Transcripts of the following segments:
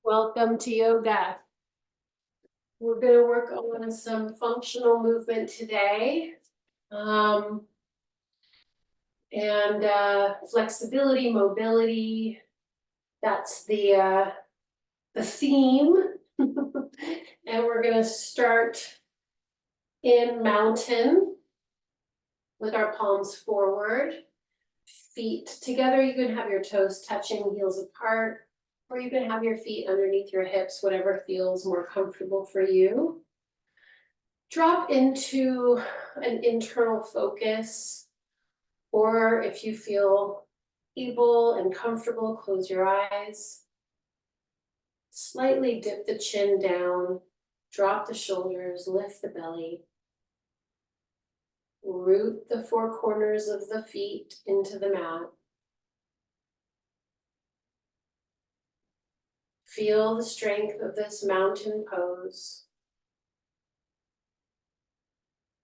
Welcome to yoga. We're going to work on some functional movement today. And flexibility, mobility, that's the theme. And we're going to start in mountain with our palms forward, feet together. You can have your toes touching, heels apart. Or you can have your feet underneath your hips, whatever feels more comfortable for you. Drop into an internal focus, or if you feel able and comfortable, close your eyes. Slightly dip the chin down, drop the shoulders, lift the belly. Root the four corners of the feet into the mat. Feel the strength of this mountain pose.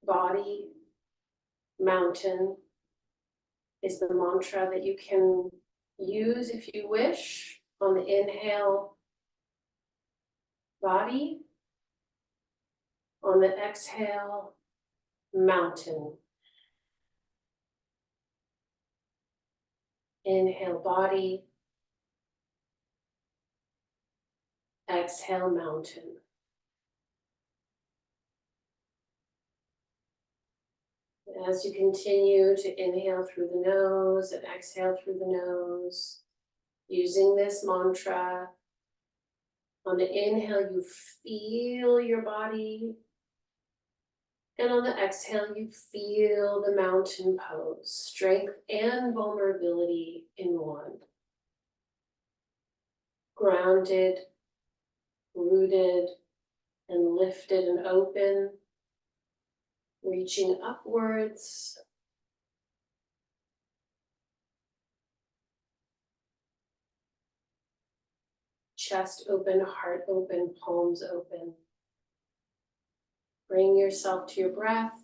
Body, mountain is the mantra that you can use if you wish. On the inhale, body. On the exhale, mountain. Inhale, body. Exhale, mountain. As you continue to inhale through the nose and exhale through the nose, using this mantra, on the inhale, you feel your body. And on the exhale, you feel the mountain pose, strength and vulnerability in one. Grounded, rooted, and lifted and open. Reaching upwards. Chest open, heart open, palms open. Bring yourself to your breath.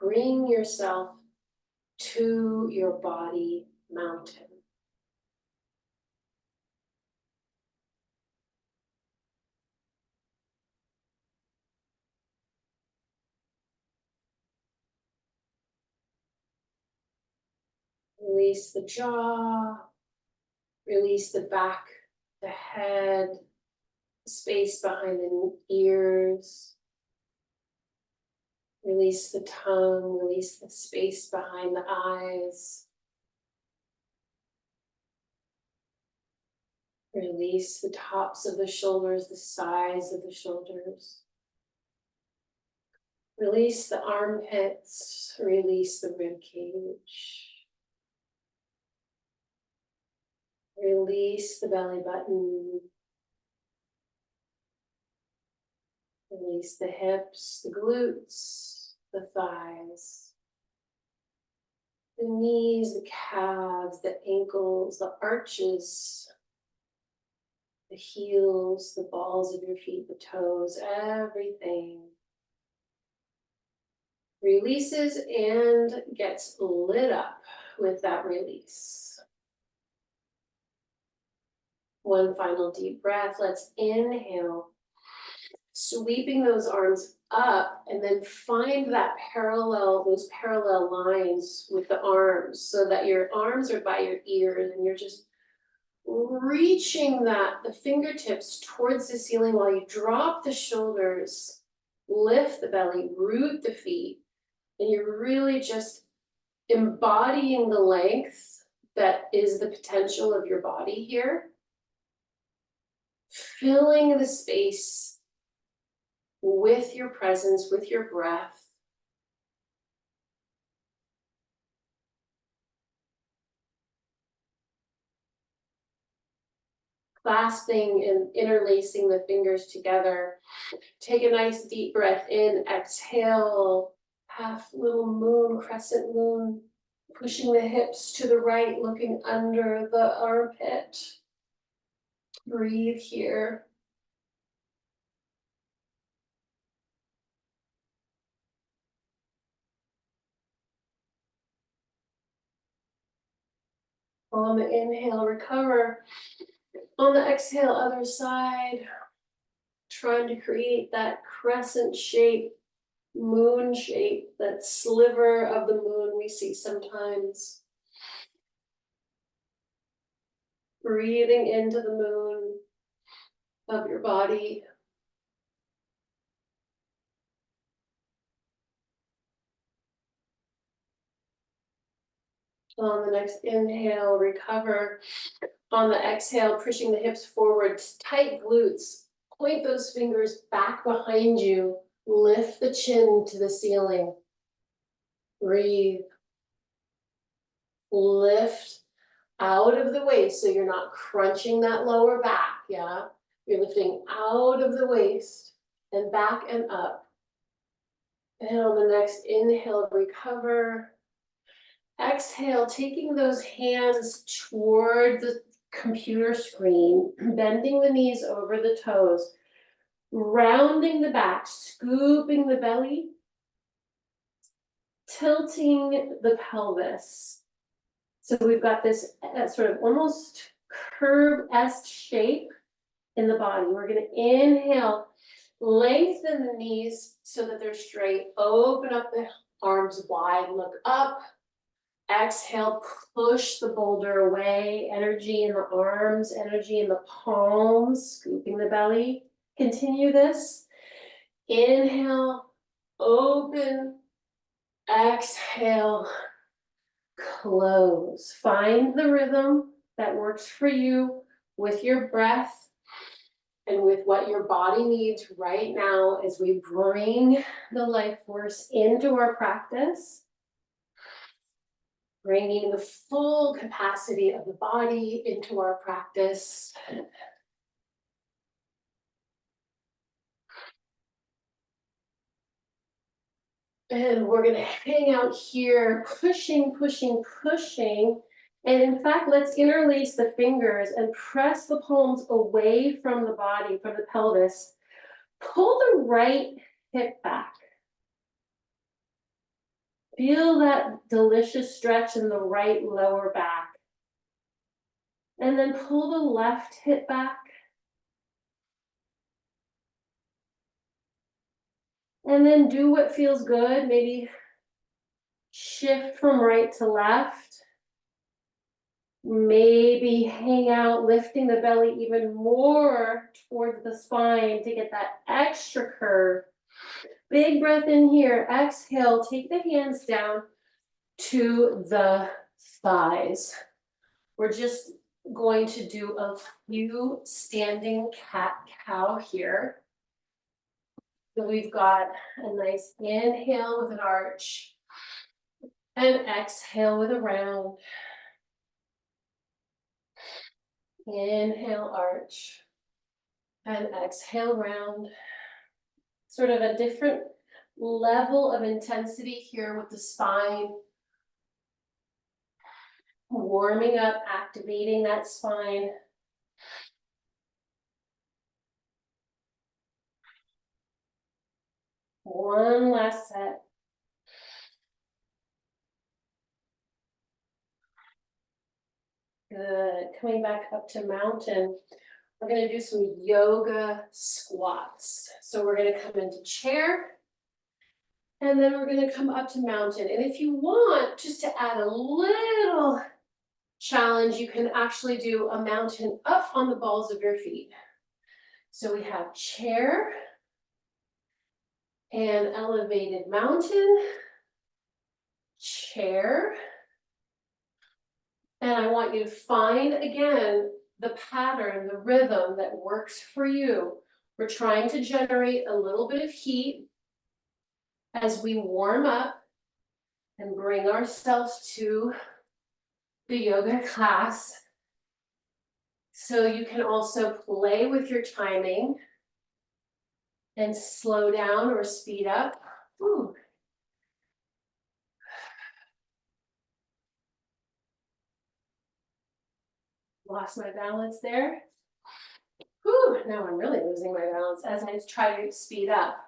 Bring yourself to your body, mountain. Release the jaw. Release the back, the head, space behind the ears. Release the tongue, release the space behind the eyes. Release the tops of the shoulders, the sides of the shoulders. Release the armpits, release the rib cage. Release the belly button. Release the hips, the glutes, the thighs, the knees, the calves, the ankles, the arches, the heels, the balls of your feet, the toes, everything releases and gets lit up with that release. One final deep breath. Let's inhale, sweeping those arms up, and then find that those parallel lines with the arms so that your arms are by your ears and you're just reaching the fingertips towards the ceiling while you drop the shoulders, lift the belly, root the feet, and you're really just embodying the length that is the potential of your body here. Filling the space with your presence, with your breath. Clasping and interlacing the fingers together. Take a nice deep breath in, exhale, half little moon, crescent moon, pushing the hips to the right, looking under the armpit. Breathe here. On the inhale, recover. On the exhale, other side, trying to create that crescent shape, moon shape, that sliver of the moon we see sometimes. Breathing into the moon of your body. On the next inhale, recover. On the exhale, pushing the hips forward, tight glutes. Point those fingers back behind you. Lift the chin to the ceiling. Breathe. Lift out of the waist so you're not crunching that lower back, yeah? You're lifting out of the waist and back and up. And on the next inhale, recover. Exhale, taking those hands toward the computer screen, bending the knees over the toes, rounding the back, scooping the belly, tilting the pelvis. So we've got this sort of almost curve-esque shape in the body. We're going to inhale, lengthen the knees so that they're straight, open up the arms wide, look up. Exhale, push the boulder away, energy in the arms, energy in the palms, scooping the belly. Continue this. Inhale, open. Exhale, close. Find the rhythm that works for you with your breath and with what your body needs right now as we bring the life force into our practice. Bringing the full capacity of the body into our practice. And we're going to hang out here, pushing, pushing, pushing. And in fact, let's interlace the fingers and press the palms away from the body, from the pelvis. Pull the right hip back. Feel that delicious stretch in the right lower back. And then pull the left hip back. And then do what feels good. Maybe shift from right to left. Maybe hang out, lifting the belly even more towards the spine to get that extra curve. Big breath in here. Exhale, take the hands down to the thighs. We're just going to do a few standing cat-cow here. So we've got a nice inhale with an arch and exhale with a round. Inhale, arch, and exhale, round. Sort of a different level of intensity here with the spine. Warming up, activating that spine. One last set. Good. Coming back up to mountain. We're going to do some yoga squats. So we're going to come into chair. And then we're going to come up to mountain. And if you want, just to add a little challenge, you can actually do a mountain up on the balls of your feet. So we have chair and elevated mountain, chair. And I want you to find, again, the pattern, the rhythm that works for you. We're trying to generate a little bit of heat as we warm up and bring ourselves to the yoga class. So you can also play with your timing and slow down or speed up. Ooh. Lost my balance there. Whew, now I'm really losing my balance as I try to speed up.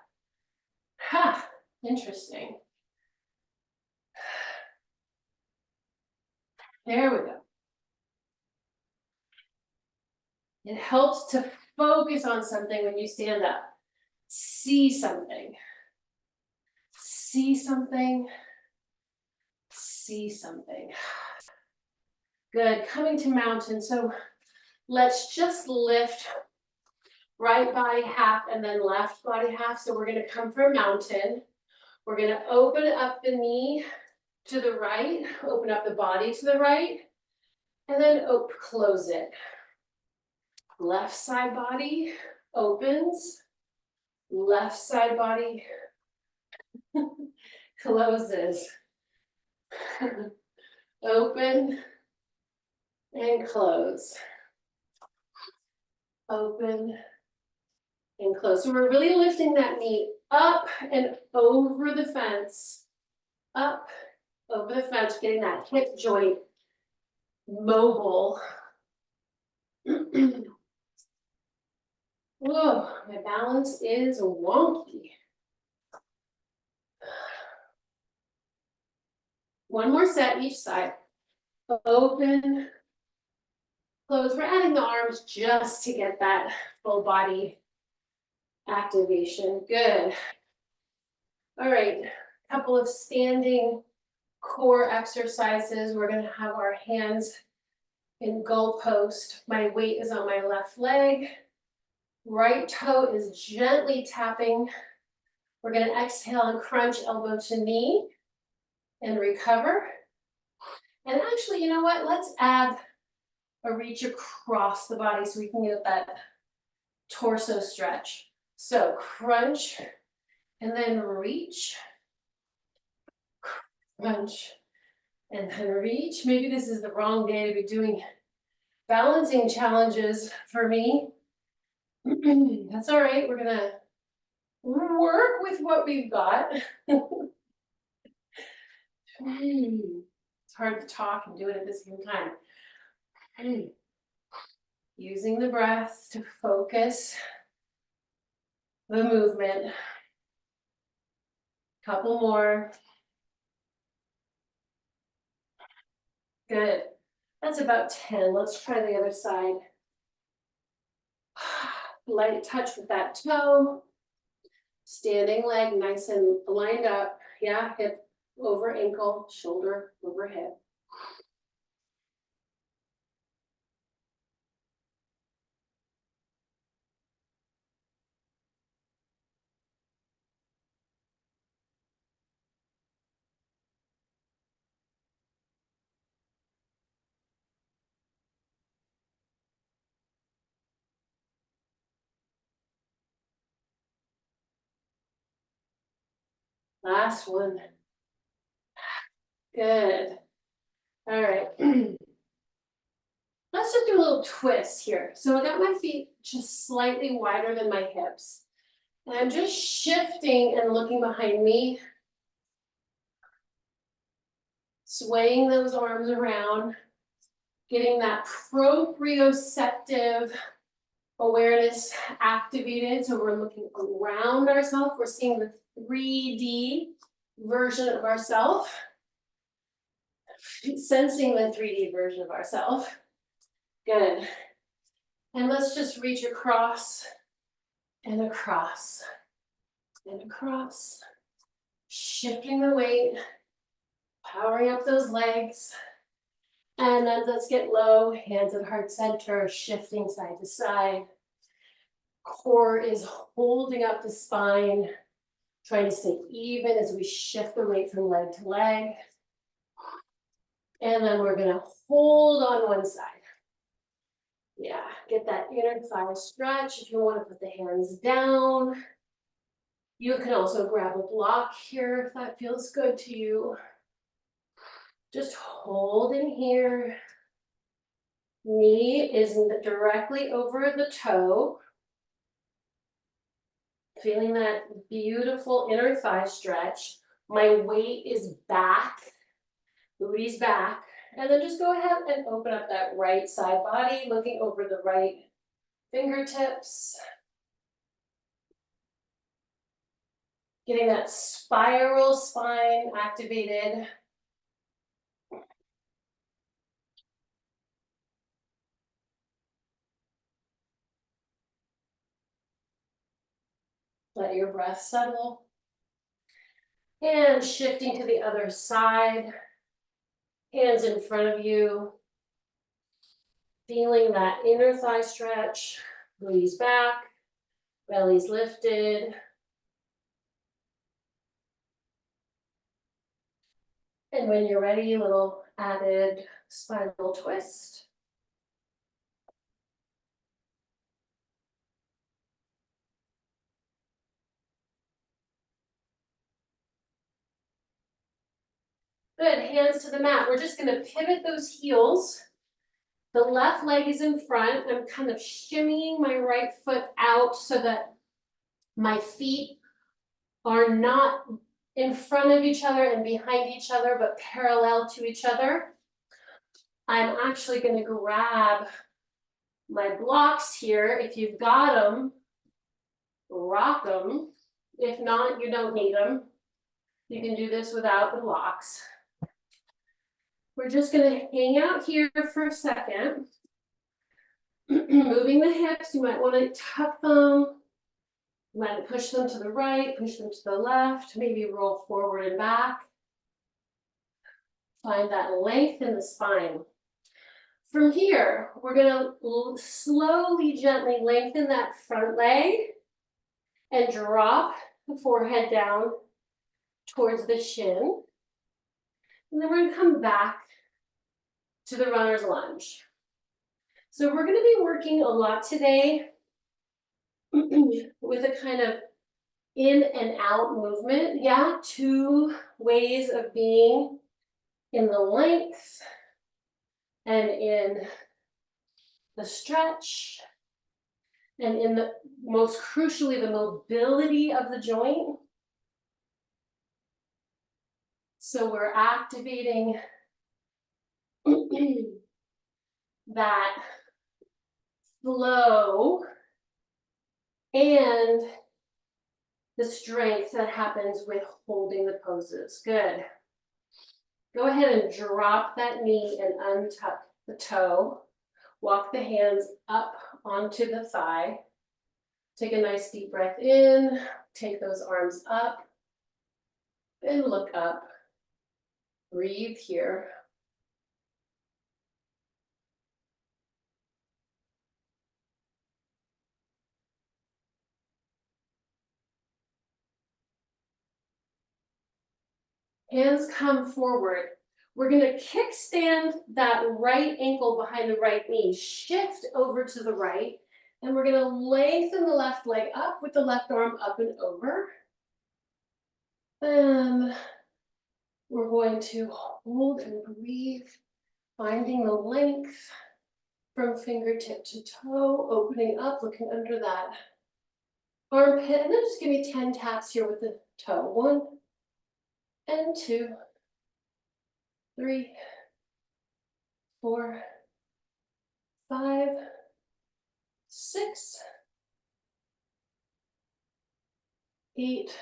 Ha, interesting. There we go. It helps to focus on something when you stand up. See something. See something. See something. Good. Coming to mountain. So let's just lift right body half and then left body half. So we're going to come for mountain. We're going to open up the knee to the right, open up the body to the right, and then close it. Left side body opens, left side body closes. Open and close. Open and close. So we're really lifting that knee up and over the fence. Up, over the fence, getting that hip joint mobile. Whoa, my balance is wonky. One more set each side. Open, close. We're adding the arms just to get that full body activation. Good. All right, a couple of standing core exercises. We're going to have our hands in goal post. My weight is on my left leg. Right toe is gently tapping. We're going to exhale and crunch elbow to knee and recover. And actually, you know what? Let's add a reach across the body so we can get that torso stretch. So crunch and then reach. Crunch and then reach. Maybe this is the wrong day to be doing balancing challenges for me. That's all right. We're going to work with what we've got. It's hard to talk and do it at the same time. Using the breath to focus the movement. Couple more. Good. That's about 10. Let's try the other side. Light touch with that toe. Standing leg nice and lined up. Yeah, hip over ankle, shoulder over hip. Last one. Good. All right. Let's just do a little twist here. So I got my feet just slightly wider than my hips. And I'm just shifting and looking behind me. Swaying those arms around. Getting that proprioceptive awareness activated. So we're looking around ourselves. We're seeing the 3D version of ourselves. Sensing the 3D version of ourselves. Good. And let's just reach across and across and across. Shifting the weight, powering up those legs. And then let's get low, hands at heart center, shifting side to side. Core is holding up the spine, trying to stay even as we shift the weight from leg to leg. And then we're gonna hold on one side. Yeah, get that inner thigh stretch. If you want to put the hands down, you can also grab a block here if that feels good to you. Just holding here. Knee is directly over the toe. Feeling that beautiful inner thigh stretch. My weight is back, booty's back. And then just go ahead and open up that right side body, looking over the right fingertips. Getting that spiral spine activated. Let your breath settle. And shifting to the other side. Hands in front of you. Feeling that inner thigh stretch. Knees back. Belly's lifted. And when you're ready, a little added spinal twist. Good, hands to the mat. We're just gonna pivot those heels. The left leg is in front. I'm kind of shimmying my right foot out so that my feet are not in front of each other and behind each other, but parallel to each other. I'm actually gonna grab my blocks here. If you've got them, rock them. If not, you don't need them. You can do this without the blocks. We're just gonna hang out here for a second. Moving the hips, you might wanna tuck them. You might push them to the right, push them to the left, maybe roll forward and back. Find that length in the spine. From here, we're gonna slowly, gently lengthen that front leg and drop the forehead down towards the shin. And then we're gonna come back to the runner's lunge. So we're gonna be working a lot today with a kind of in and out movement. Yeah, two ways of being in the length and in the stretch and in the, most crucially, the mobility of the joint. So we're activating that flow and the strength that happens with holding the poses. Good. Go ahead and drop that knee and untuck the toe. Walk the hands up onto the thigh. Take a nice deep breath in. Take those arms up and look up. Breathe here. Hands come forward. We're gonna kickstand that right ankle behind the right knee, shift over to the right, and we're gonna lengthen the left leg up with the left arm up and over. And we're going to hold and breathe, finding the length from fingertip to toe, opening up, looking under that armpit, and then just give me 10 taps here with the toe. 1 and 2, 3, 4, 5, 6, 8,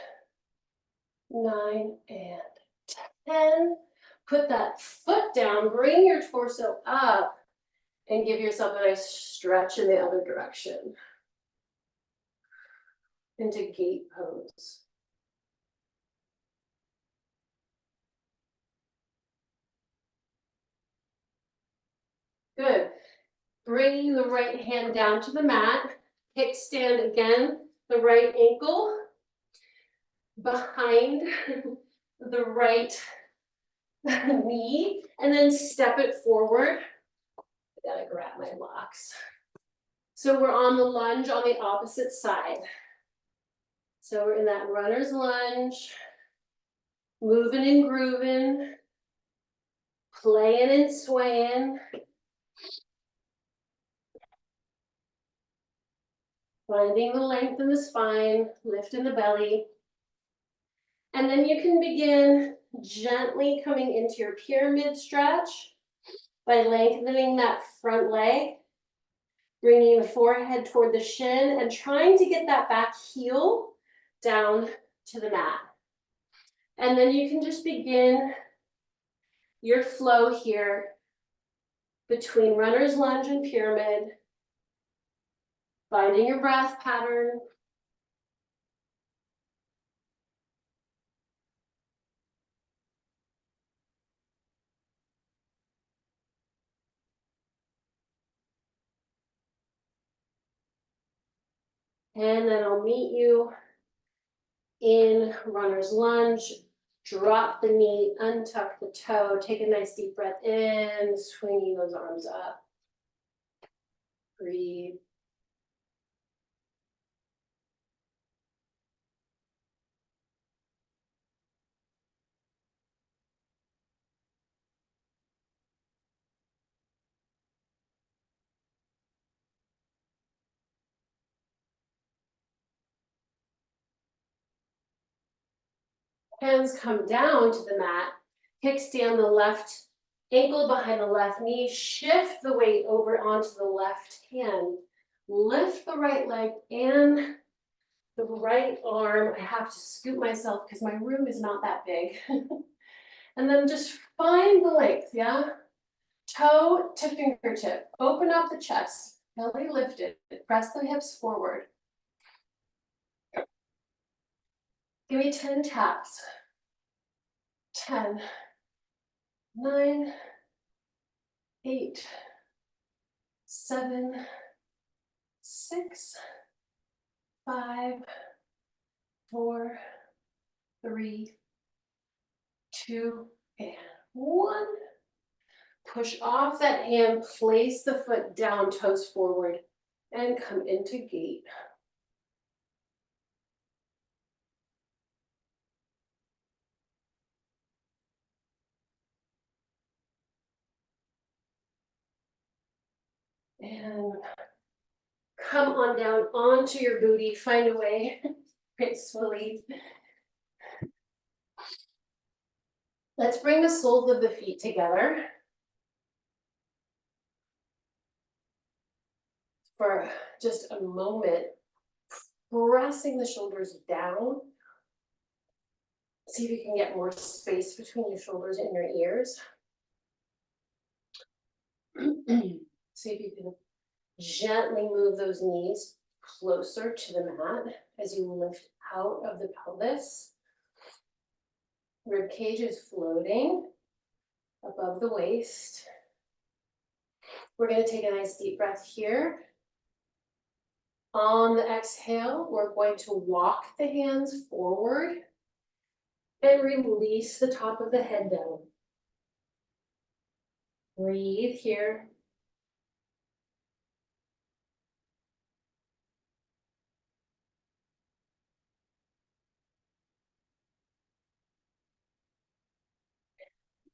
9, and 10. Put that foot down, bring your torso up, and give yourself a nice stretch in the other direction. Into gate pose. Good. Bringing the right hand down to the mat. Kickstand again, the right ankle behind the right knee, and then step it forward. I gotta grab my blocks. So we're on the lunge on the opposite side. So we're in that runner's lunge, moving and grooving, playing and swaying. Finding the length in the spine, lifting the belly. And then you can begin gently coming into your pyramid stretch by lengthening that front leg, bringing the forehead toward the shin and trying to get that back heel down to the mat. And then you can just begin your flow here between runner's lunge and pyramid, finding your breath pattern. And then I'll meet you in runner's lunge. Drop the knee, untuck the toe, take a nice deep breath in, swinging those arms up. Breathe. Hands come down to the mat, kickstand the left ankle behind the left knee, shift the weight over onto the left hand, lift the right leg and the right arm. I have to scoop myself because my room is not that big. And then just find the length, yeah? Toe to fingertip, open up the chest, belly lifted, press the hips forward. Give me 10 taps. 10, 9, 8, 7, 6, 5, 4, 3, 2, and 1. Push off that hand, place the foot down, toes forward, and come into gate. And come on down onto your booty, find a way gracefully. Let's bring the soles of the feet together for just a moment, pressing the shoulders down. See if you can get more space between your shoulders and your ears. See if you can gently move those knees closer to the mat as you lift out of the pelvis. Rib cage is floating above the waist. We're going to take a nice deep breath here. On the exhale, we're going to walk the hands forward and release the top of the head down. Breathe here.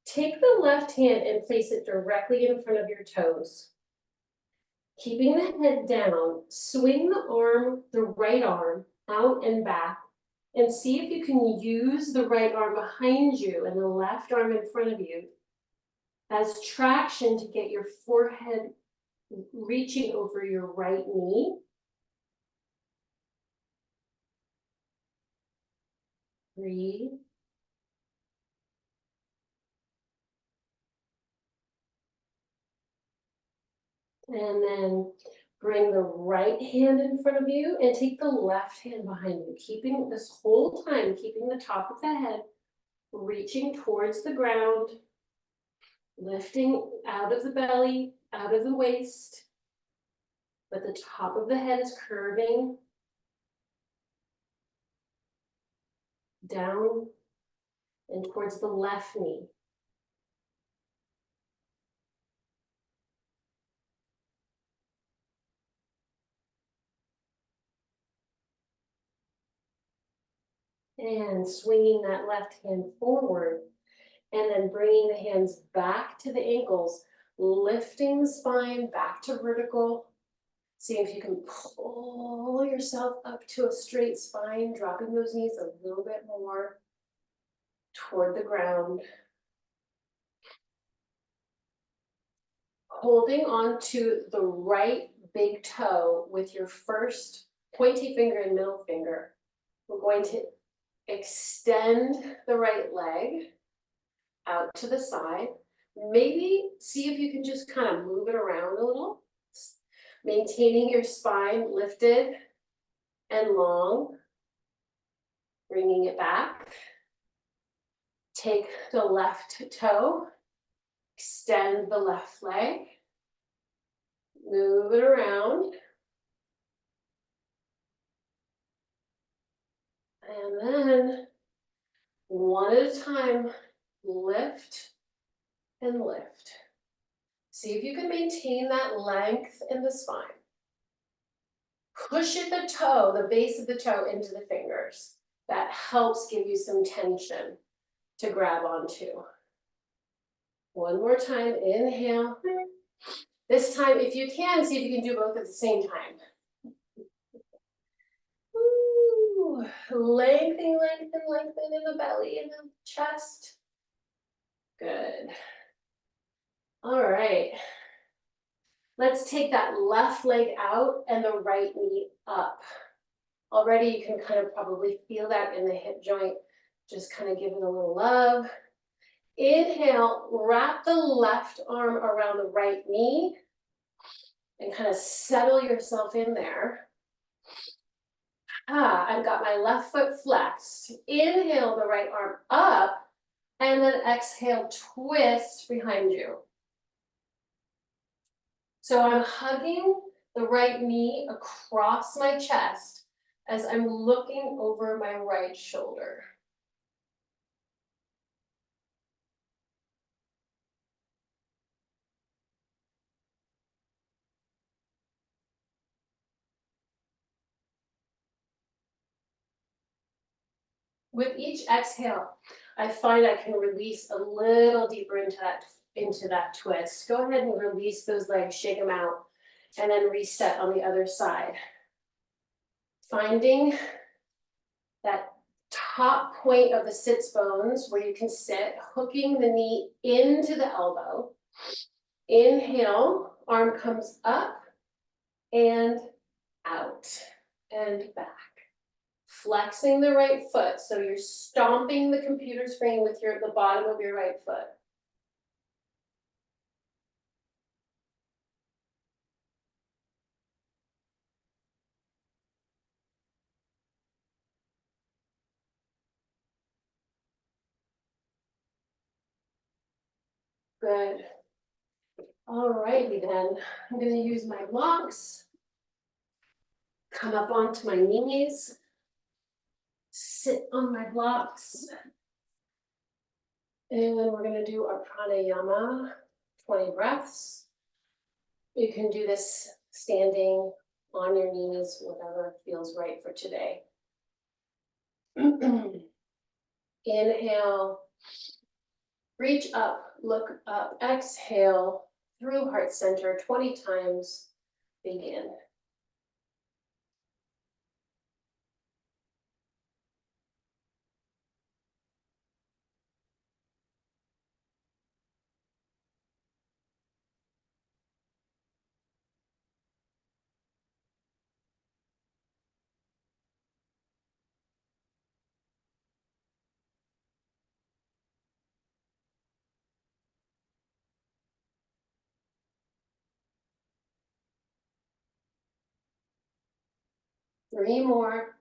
Take the left hand and place it directly in front of your toes. Keeping the head down, swing the right arm out and back, and see if you can use the right arm behind you and the left arm in front of you as traction to get your forehead reaching over your right knee. Breathe. And then bring the right hand in front of you and take the left hand behind you, keeping this whole time, keeping the top of the head reaching towards the ground, lifting out of the belly, out of the waist, but the top of the head is curving down and towards the left knee. And swinging that left hand forward, and then bringing the hands back to the ankles, lifting the spine back to vertical. See if you can pull yourself up to a straight spine, dropping those knees a little bit more toward the ground. Holding on to the right big toe with your first pointy finger and middle finger. We're going to extend the right leg out to the side. Maybe see if you can just kind of move it around a little, maintaining your spine lifted and long, bringing it back. Take the left toe, extend the left leg, move it around. And then one at a time, lift and lift. See if you can maintain that length in the spine. Push at the toe, the base of the toe into the fingers. That helps give you some tension to grab onto. One more time, inhale. This time, if you can, see if you can do both at the same time. Ooh, lengthen, lengthen, lengthen in the belly and the chest. Good. All right. Let's take that left leg out and the right knee up. Already you can kind of probably feel that in the hip joint. Just kind of give it a little love. Inhale, wrap the left arm around the right knee and kind of settle yourself in there. I've got my left foot flexed. Inhale the right arm up and then exhale, twist behind you. So I'm hugging the right knee across my chest as I'm looking over my right shoulder. With each exhale, I find I can release a little deeper into that twist. Go ahead and release those legs, shake them out, and then reset on the other side. Finding that top point of the sits bones where you can sit, hooking the knee into the elbow. Inhale, arm comes up and out and back. Flexing the right foot, so you're stomping the computer screen with the bottom of your right foot. Good. All righty then. I'm going to use my blocks. Come up onto my knees. Sit on my blocks. And we're going to do our pranayama, 20 breaths. You can do this standing on your knees, whatever feels right for today. Inhale, reach up, look up, exhale through heart center 20 times, begin. Three more.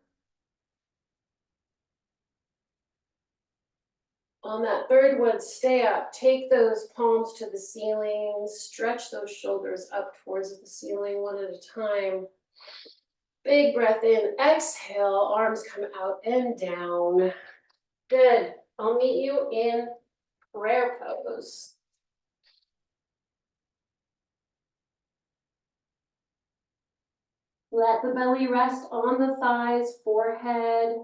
On that third one, stay up. Take those palms to the ceiling. Stretch those shoulders up towards the ceiling one at a time. Big breath in. Exhale. Arms come out and down. Good. I'll meet you in prayer pose. Let the belly rest on the thighs, forehead.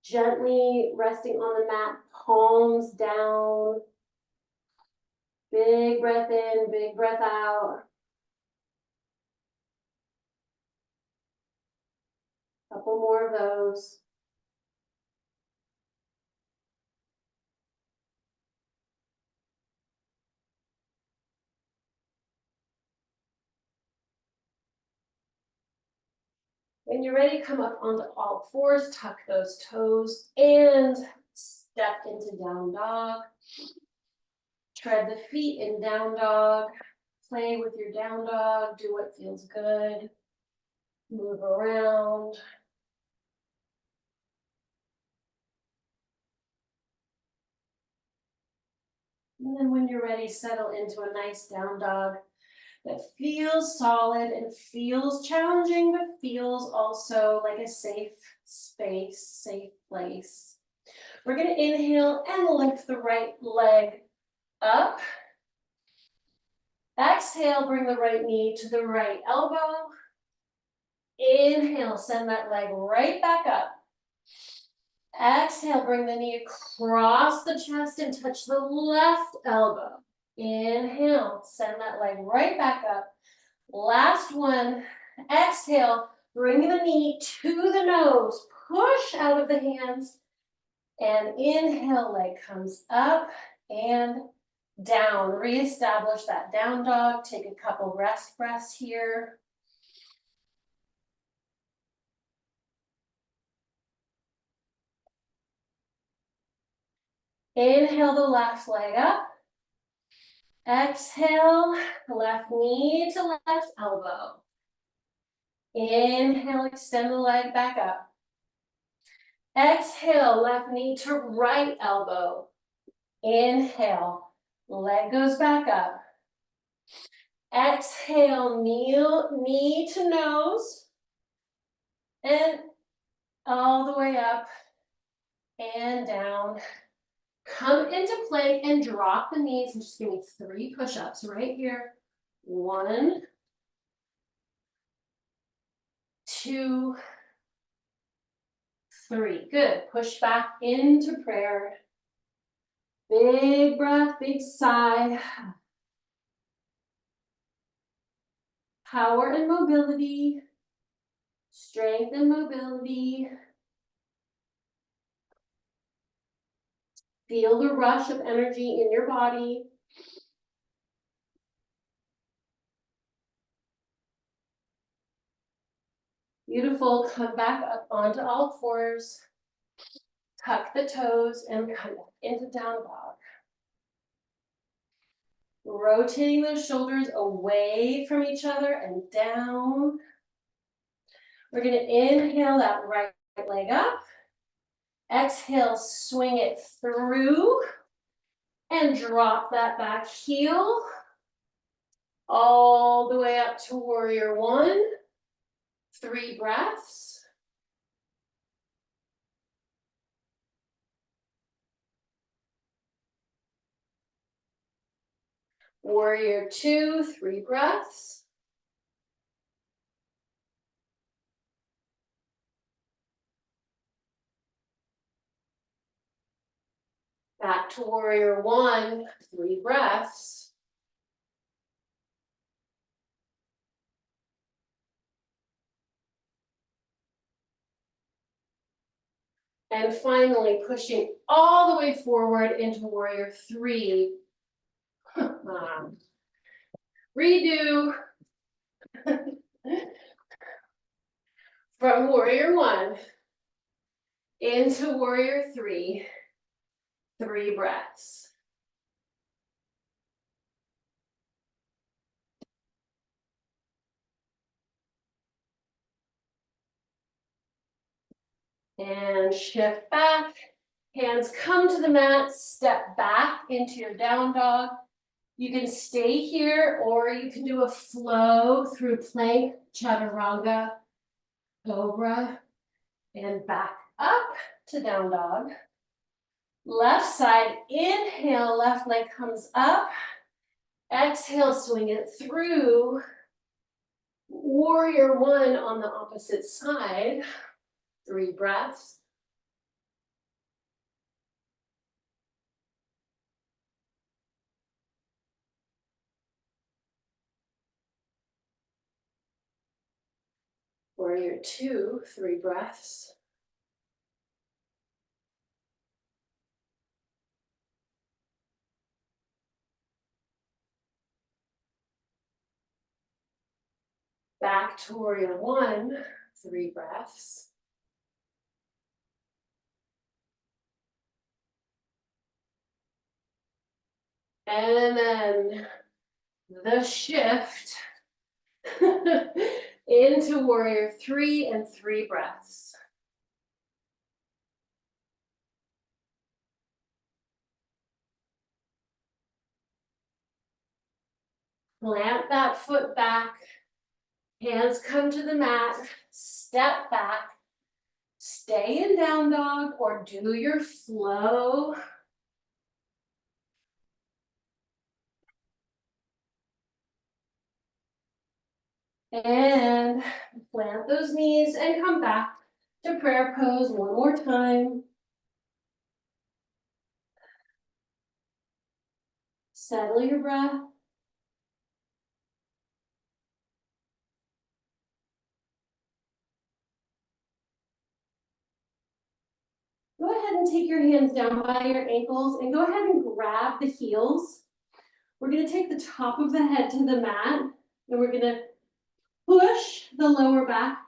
Gently resting on the mat, palms down. Big breath in, big breath out. Couple more of those. When you're ready, come up onto all fours, tuck those toes, and step into down dog. Tread the feet in down dog. Play with your down dog. Do what feels good. Move around. And then when you're ready, settle into a nice down dog that feels solid and feels challenging, but feels also like a safe space, safe place. We're gonna inhale and lift the right leg up. Exhale, bring the right knee to the right elbow. Inhale, send that leg right back up. Exhale, bring the knee across the chest and touch the left elbow. Inhale, send that leg right back up. Last one. Exhale, bring the knee to the nose. Push out of the hands. And inhale, leg comes up and down. Reestablish that down dog. Take a couple rest breaths here. Inhale the left leg up. Exhale, left knee to left elbow. Inhale, extend the leg back up. Exhale, left knee to right elbow. Inhale, leg goes back up. Exhale, knee to nose. And all the way up and down. Come into plank and drop the knees and just give me 3 push-ups right here. 1, 2, 3. Good. Push back into prayer. Big breath, big sigh. Power and mobility. Strength and mobility. Feel the rush of energy in your body. Beautiful. Come back up onto all fours. Tuck the toes and come into down dog. Rotating those shoulders away from each other and down. We're going to inhale that right leg up. Exhale, swing it through and drop that back heel all the way up to warrior 1. 3 breaths. Warrior 2, 3 breaths. Back to warrior 1, 3 breaths. And finally, pushing all the way forward into warrior 3. Redo. From warrior 1 into warrior 3. 3 breaths. And shift back. Hands come to the mat, step back into your down dog. You can stay here or you can do a flow through plank, chaturanga, cobra, and back up to down dog. Left side, inhale, left leg comes up. Exhale, swing it through. Warrior 1 on the opposite side. 3 breaths. Warrior 2, 3 breaths. Back to warrior 1, 3 breaths. And then the shift into warrior 3 and 3 breaths. Plant that foot back. Hands come to the mat. Step back. Stay in down dog or do your flow. And plant those knees and come back to prayer pose one more time. Settle your breath. Go ahead and take your hands down by your ankles and go ahead and grab the heels. We're going to take the top of the head to the mat and we're going to push the lower back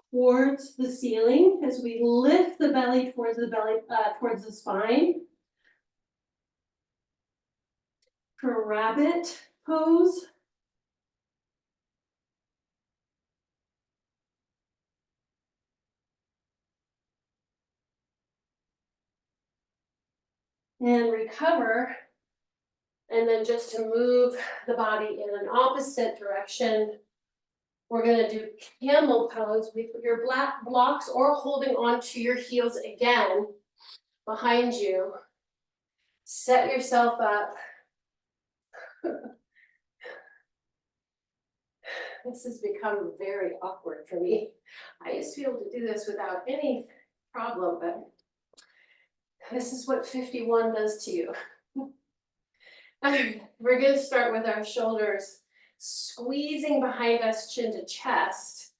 towards the ceiling as we lift the belly towards towards the spine. For rabbit pose. And recover. And then just to move the body in an opposite direction, we're gonna do camel pose with your black blocks or holding onto your heels again behind you. Set yourself up. This has become very awkward for me. I used to be able to do this without any problem, but this is what 51 does to you. We're going to start with our shoulders squeezing behind us, chin to chest.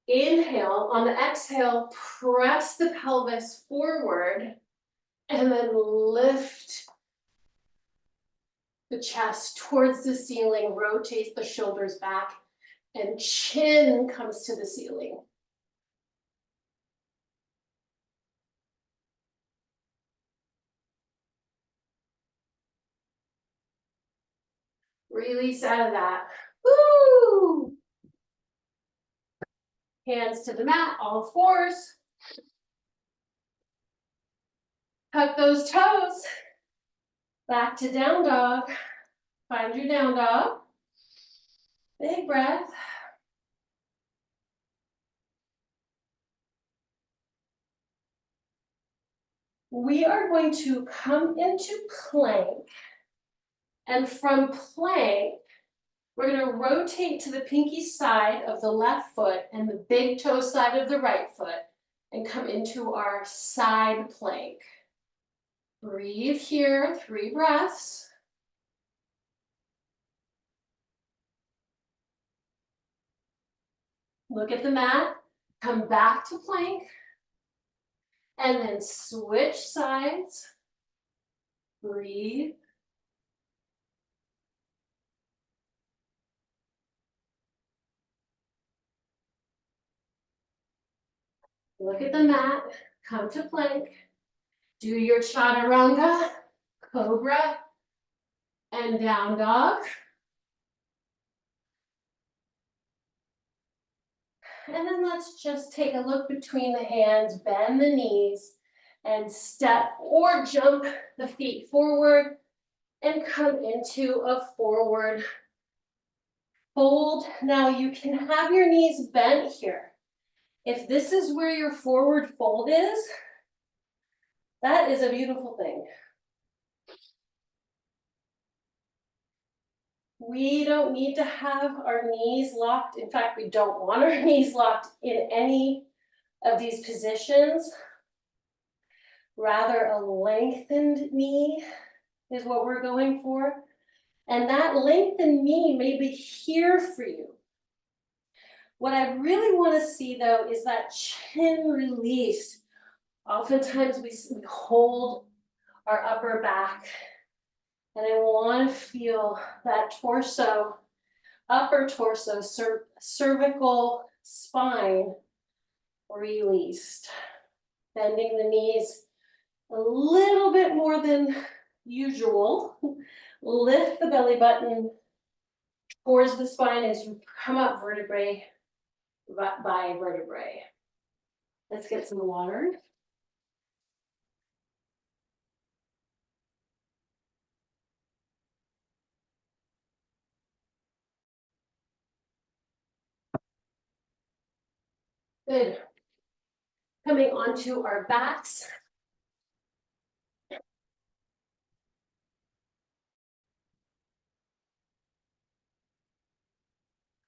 Inhale. On the exhale, press the pelvis forward and then lift the chest towards the ceiling, rotate the shoulders back, and chin comes to the ceiling. Release out of that. Woo! Hands to the mat, all fours. Tuck those toes. Back to down dog. Find your down dog. Big breath. We are going to come into plank. And from plank, we're going to rotate to the pinky side of the left foot and the big toe side of the right foot and come into our side plank. Breathe here, 3 breaths. Look at the mat, come back to plank, and then switch sides. Breathe. Look at the mat, come to plank. Do your chaturanga, cobra, and down dog. And then let's just take a look between the hands, bend the knees, and step or jump the feet forward and come into a forward fold. Now you can have your knees bent here. If this is where your forward fold is, that is a beautiful thing. We don't need to have our knees locked. In fact, we don't want our knees locked in any of these positions. Rather, a lengthened knee is what we're going for. And that lengthened knee may be here for you. What I really want to see, though, is that chin release. Oftentimes we hold our upper back. And I want to feel that torso, upper torso, cervical spine released. Bending the knees a little bit more than usual. Lift the belly button towards the spine as you come up vertebrae by vertebrae. Let's get some water. Good. Coming onto our backs.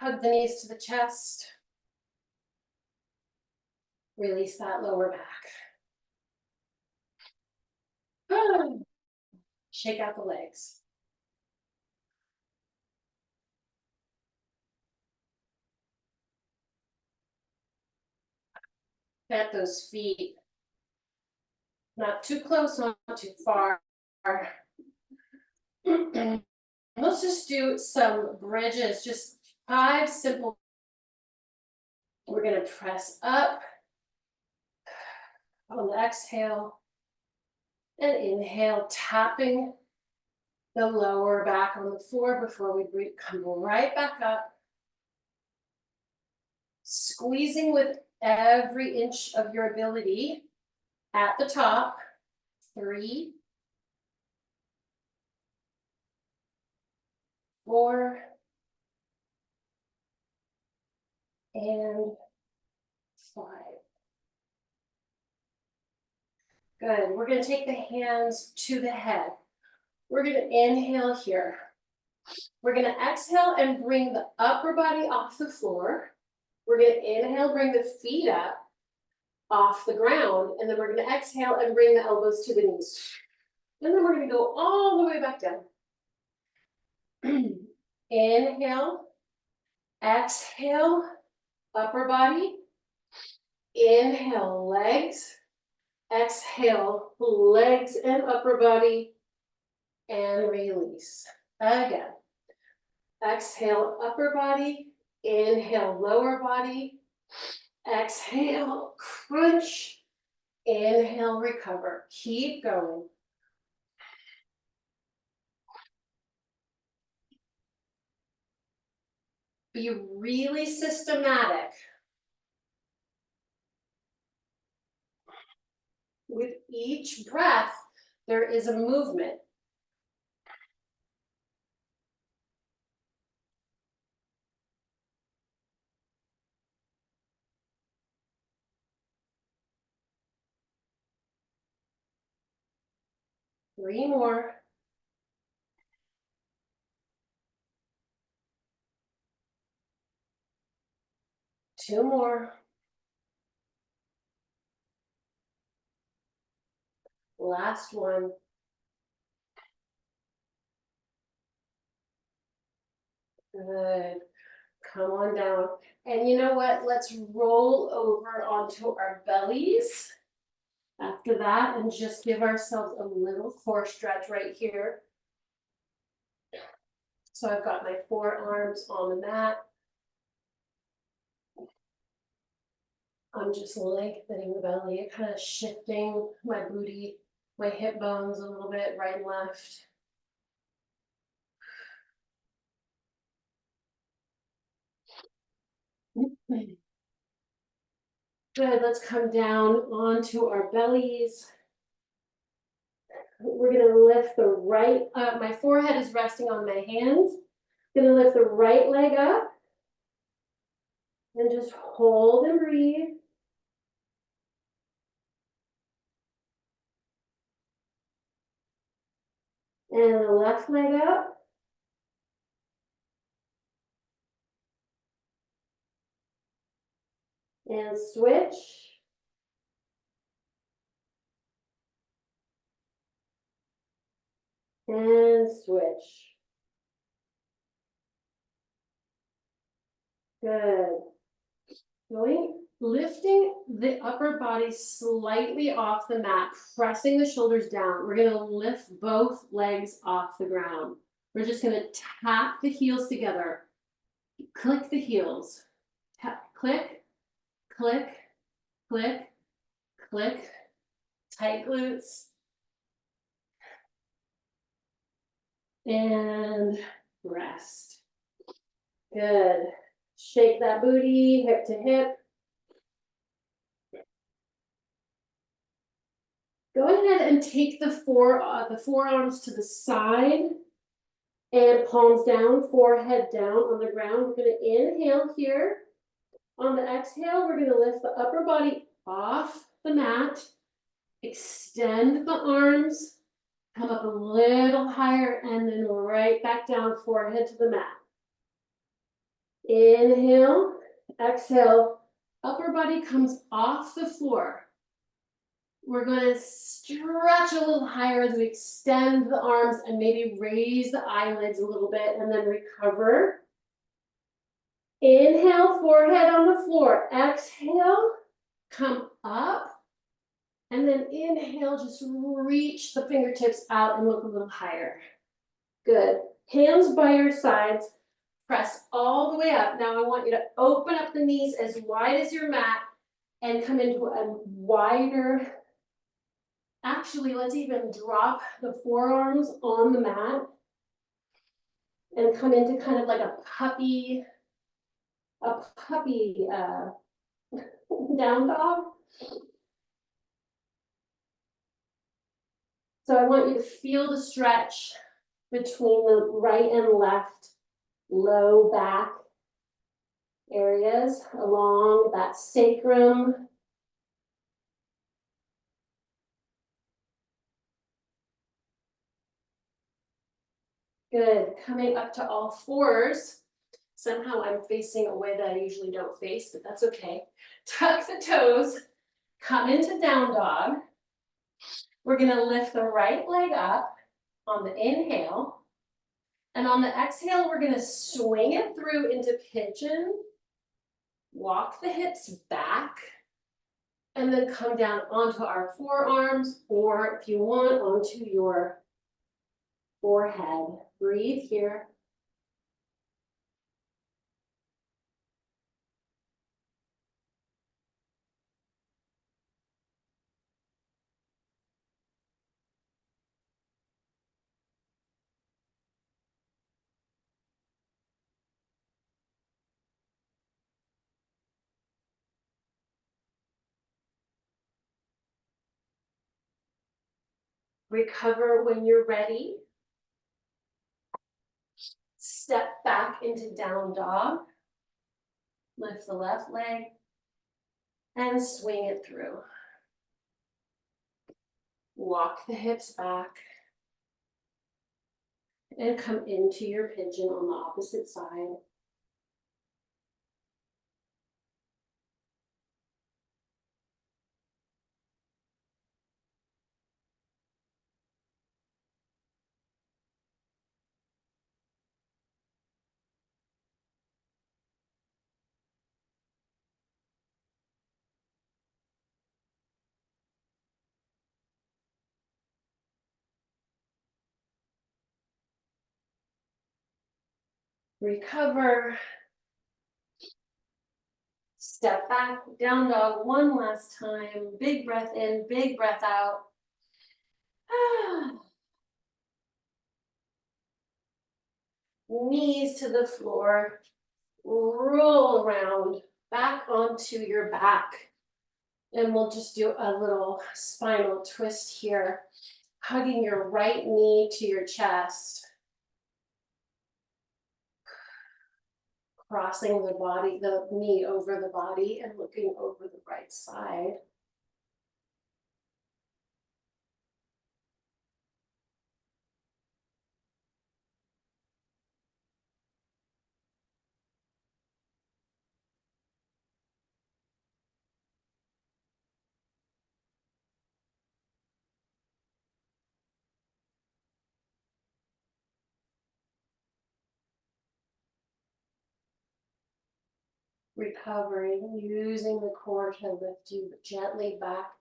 Hug the knees to the chest. Release that lower back. Shake out the legs. Plant those feet. Not too close, not too far. Let's just do some bridges, just 5 simple. We're gonna press up on the exhale and inhale, tapping the lower back on the floor before we come right back up. Squeezing with every inch of your ability at the top. 3, 4, and 5. Good. We're going to take the hands to the head. We're going to inhale here. We're going to exhale and bring the upper body off the floor. We're going to inhale, bring the feet up off the ground, and then we're going to exhale and bring the elbows to the knees. And then we're going to go all the way back down. Inhale, exhale, upper body. Inhale, legs. Exhale, legs and upper body. And release. Again. Exhale, upper body. Inhale, lower body. Exhale, crunch. Inhale, recover. Keep going. Be really systematic. With each breath, there is a movement. Three more. Two more. Last one. Good. Come on down. And you know what? Let's roll over onto our bellies after that and just give ourselves a little core stretch right here. So I've got my forearms on the mat. I'm just lengthening the belly, kind of shifting my booty, my hip bones a little bit, right and left. Good, let's come down onto our bellies. We're gonna lift the right, my forehead is resting on my hands. Gonna lift the right leg up. And just hold and breathe. And the left leg up. And switch. And switch. Good. Lifting the upper body slightly off the mat, pressing the shoulders down. We're going to lift both legs off the ground. We're just going to tap the heels together. Click the heels. Tap, click, click, click, click. Tight glutes. And rest. Good. Shake that booty, hip to hip. Go ahead and take the forearms to the side and palms down, forehead down on the ground. We're going to inhale here. On the exhale, we're going to lift the upper body off the mat, extend the arms, come up a little higher, and then right back down, forehead to the mat. Inhale, exhale, upper body comes off the floor. We're going to stretch a little higher as we extend the arms and maybe raise the eyelids a little bit and then recover. Inhale, forehead on the floor. Exhale, come up. And then inhale, just reach the fingertips out and look a little higher. Good. Hands by your sides. Press all the way up. Now I want you to open up the knees as wide as your mat and come into a wider. Actually, let's even drop the forearms on the mat and come into kind of like a puppy down dog. So I want you to feel the stretch between the right and left low back areas along that sacrum. Good. Coming up to all fours. Somehow I'm facing a way that I usually don't face, but that's okay. Tuck the toes. Come into down dog. We're going to lift the right leg up on the inhale. And on the exhale, we're going to swing it through into pigeon. Walk the hips back. And then come down onto our forearms, or if you want, onto your forehead. Breathe here. Recover when you're ready. Step back into down dog. Lift the left leg and swing it through. Walk the hips back and come into your pigeon on the opposite side. Recover. Step back, down dog one last time. Big breath in, big breath out. Knees to the floor. Roll around back onto your back. And we'll just do a little spinal twist here. Hugging your right knee to your chest. Crossing the body, the knee over the body and looking over the right side. Recovering, using the core to lift you gently back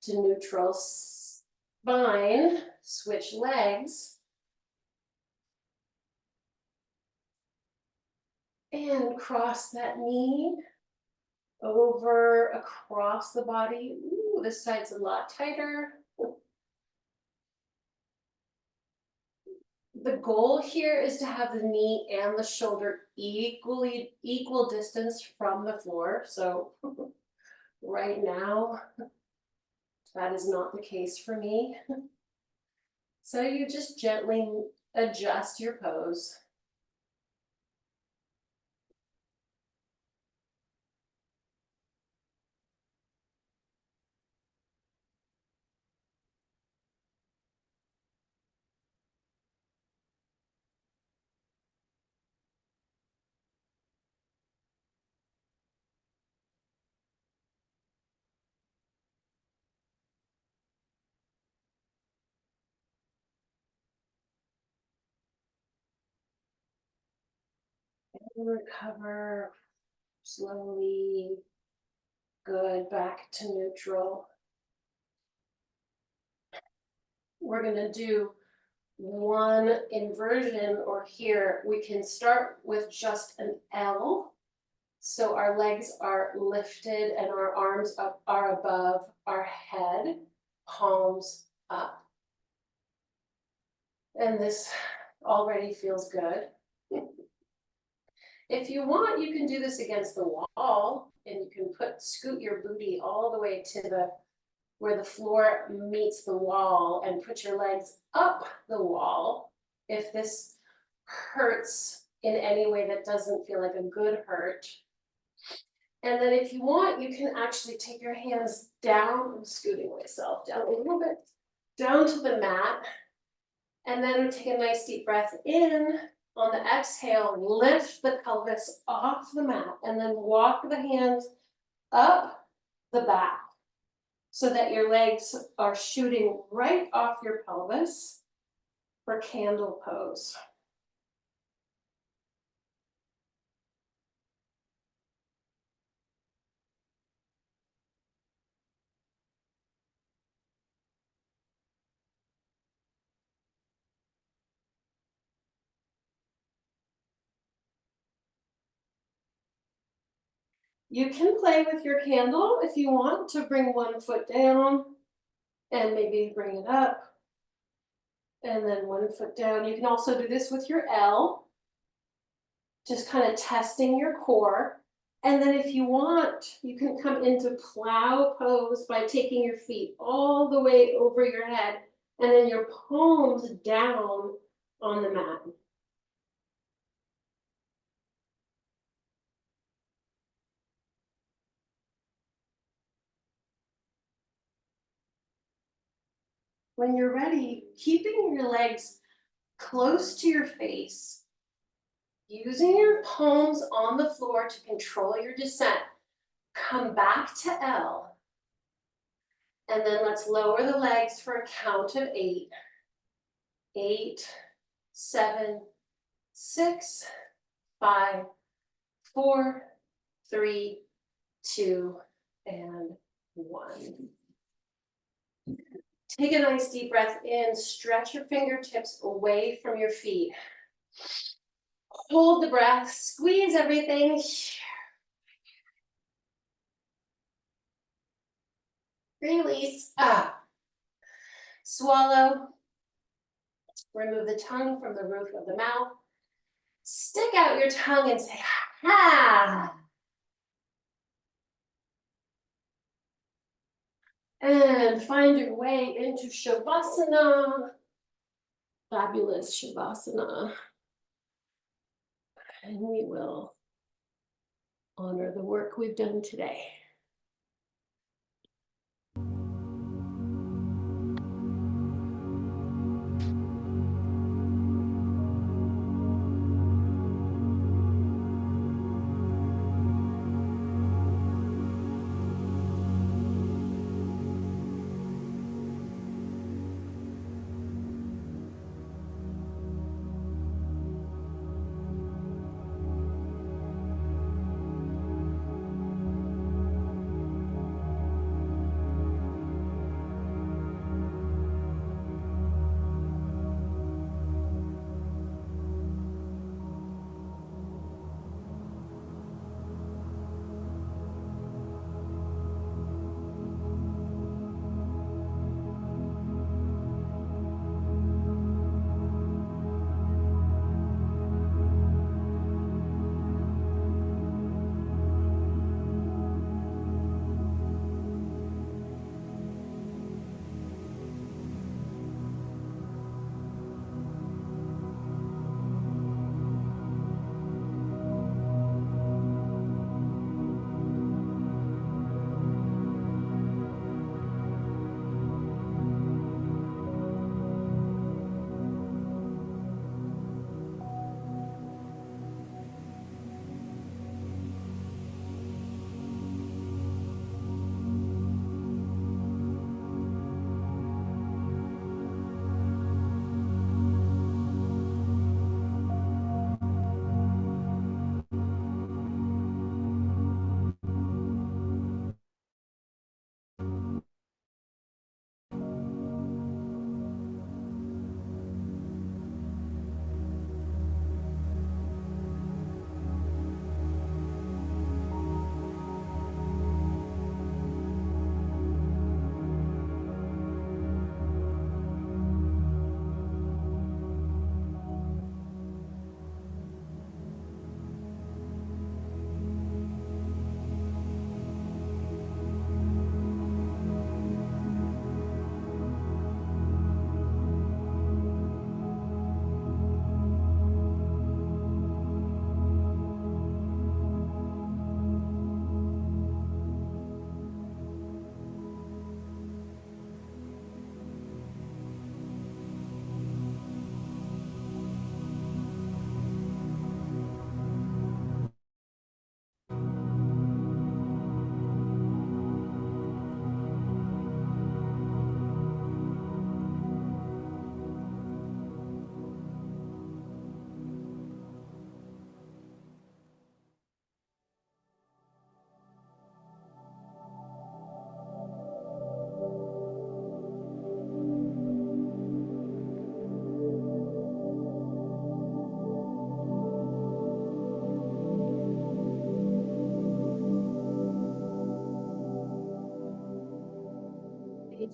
to neutral spine. Switch legs. And cross that knee over across the body. Ooh, this side's a lot tighter. The goal here is to have the knee and the shoulder equal distance from the floor. So right now, that is not the case for me. So you just gently adjust your pose. Recover slowly. Good, back to neutral. We're gonna do one inversion, or here we can start with just an L. So our legs are lifted and our arms are above our head, palms up. And this already feels good. If you want, you can do this against the wall, and you can scoot your booty all the way to where the floor meets the wall and put your legs up the wall. If this hurts in any way that doesn't feel like a good hurt. And then if you want, you can actually take your hands down. I'm scooting myself down a little bit, down to the mat. And then take a nice deep breath in. On the exhale, lift the pelvis off the mat and then walk the hands up the back so that your legs are shooting right off your pelvis for candle pose. You can play with your candle if you want to bring one foot down and maybe bring it up. And then one foot down. You can also do this with your L, just kind of testing your core. And then if you want, you can come into plow pose by taking your feet all the way over your head and then your palms down on the mat. When you're ready, keeping your legs close to your face, using your palms on the floor to control your descent, come back to L. And then let's lower the legs for a count of 8. 8, 7, 6, 5, 4, 3, 2, and 1. Take a nice deep breath in, stretch your fingertips away from your feet. Hold the breath, squeeze everything. Release. Swallow. Remove the tongue from the roof of the mouth. Stick out your tongue and say, ha. And find your way into Shavasana. Fabulous Shavasana. And we will honor the work we've done today.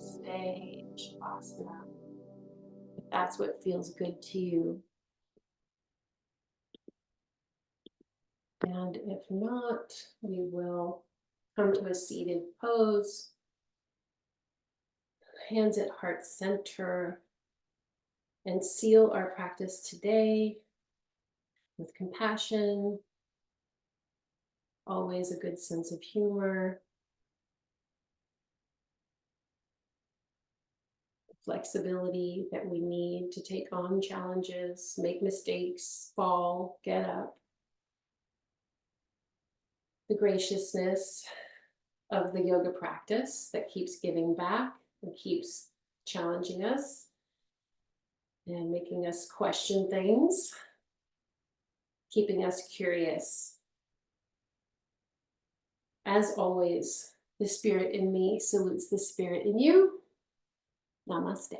stay in Shavasana. If that's what feels good to you. And if not, we will come to a seated pose. Hands at heart center. And seal our practice today with compassion. Always a good sense of humor. Flexibility that we need to take on challenges, make mistakes, fall, get up. The graciousness of the yoga practice that keeps giving back and keeps challenging us and making us question things, keeping us curious. As always, the spirit in me salutes the spirit in you. Namaste.